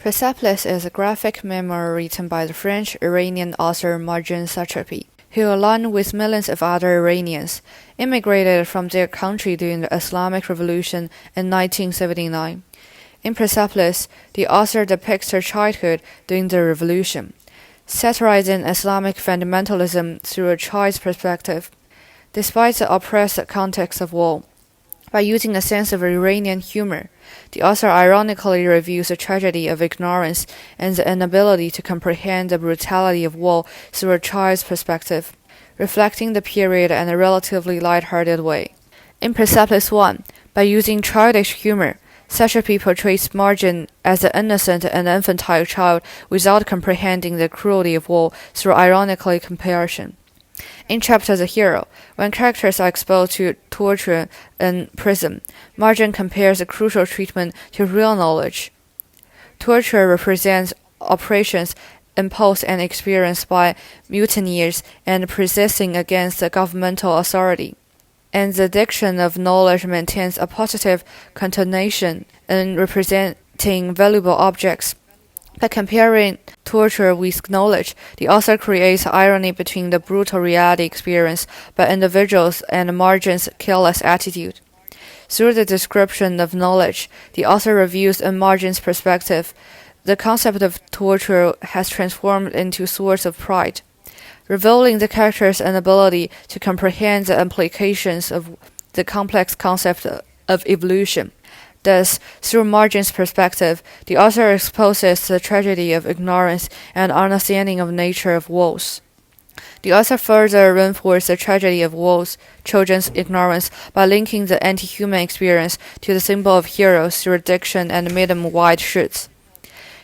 Persepolis is a graphic memoir written by the French Iranian author Marjan Satrapi, who, along with millions of other Iranians, immigrated from their country during the Islamic Revolution in 1979. In Persepolis, the author depicts her childhood during the revolution, satirizing Islamic fundamentalism through a child's perspective, despite the oppressive context of war. By using a sense of Iranian humor, the author ironically reviews the tragedy of ignorance and the inability to comprehend the brutality of war through a child's perspective, reflecting the period in a relatively light-hearted way. In Persepolis 1, by using childish humor, Satrapi portrays Marjan as an innocent and infantile child without comprehending the cruelty of war through ironical comparison. In chapter The Hero, when characters are exposed to torture in prison, Marjan compares the crucial treatment to real knowledge. Torture represents operations imposed and experienced by mutineers and persisting against the governmental authority, and the diction of knowledge maintains a positive connotation in representing valuable objects. By comparing torture with knowledge, the author creates irony between the brutal reality experienced by individuals and Marjan's careless attitude. Through the description of knowledge, the author reviews in Marjan's perspective, the concept of torture has transformed into a source of pride, revealing the character's inability to comprehend the implications of the complex concept of evolution. Thus, through Marjan's perspective, the author exposes the tragedy of ignorance and understanding of nature of wars. The author further reinforces the tragedy of wars, children's ignorance, by linking the anti-human experience to the symbol of heroes through diction and medium white shirts.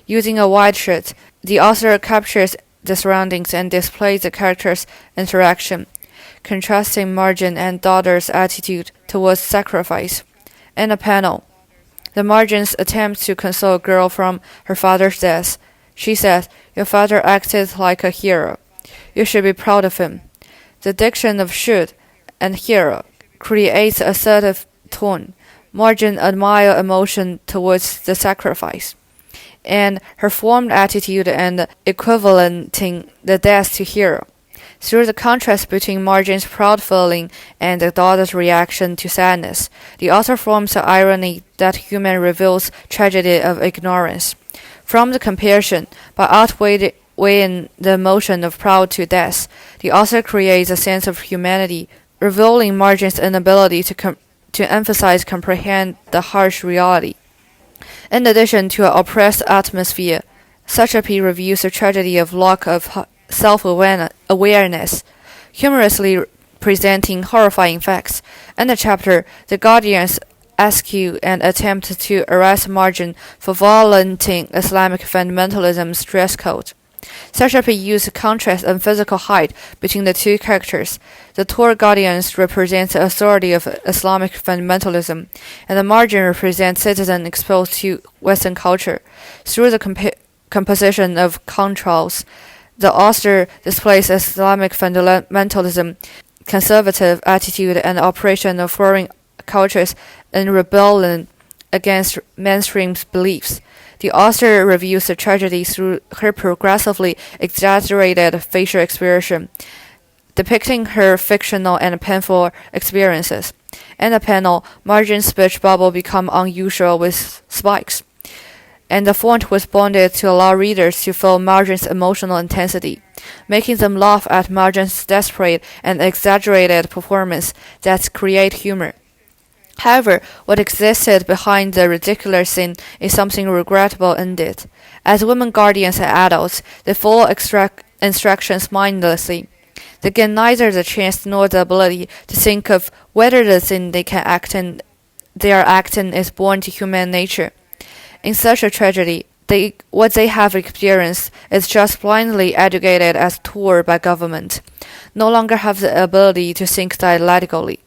Using a white shirt, the author captures the surroundings and displays the characters' interaction, contrasting Marjan and daughter's attitude towards sacrifice. In a panel, the Marjan's attempts to console a girl from her father's death. She says, "Your father acted like a hero. You should be proud of him." The diction of should and hero creates an assertive tone. Marjan admires emotion towards the sacrifice, and her formed attitude and equivalenting the death to hero. Through the contrast between Marjan's proud feeling and the daughter's reaction to sadness, the author forms the irony that human reveals tragedy of ignorance. From the comparison, by outweighing the emotion of proud to death, the author creates a sense of humanity, revealing Marjan's inability to emphasize comprehend the harsh reality. In addition to an oppressed atmosphere, Satrapi reviews the tragedy of lack of self-awareness, humorously presenting horrifying facts. In the chapter, the Guardians rescue and attempt to arrest Marjan for violating Islamic fundamentalism's dress code. Satrapi used contrast and physical height between the two characters. The tall Guardians represent the authority of Islamic fundamentalism, and the Marjan represents citizens exposed to Western culture. Through the composition of contrasts, the author displays Islamic fundamentalism, conservative attitude, and operation of foreign cultures in rebellion against mainstream beliefs. The author reviews the tragedy through her progressively exaggerated facial expression, depicting her fictional and painful experiences. In the panel, Marjan's speech bubble becomes unusual with spikes, and the font was bonded to allow readers to feel Marjan's emotional intensity, making them laugh at Marjan's desperate and exaggerated performance that create humor. However, what existed behind the ridiculous scene is something regrettable indeed. As women guardians and adults, they follow instructions mindlessly. They get neither the chance nor the ability to think of whether the scene they are acting is born to human nature. In such a tragedy, what they have experienced is just blindly educated as taught by government, no longer have the ability to think dialectically.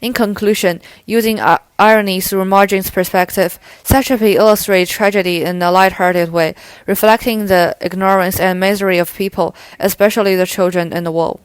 In conclusion, using irony through Marjan's perspective, Satrapi illustrates tragedy in a light-hearted way, reflecting the ignorance and misery of people, especially the children in the war.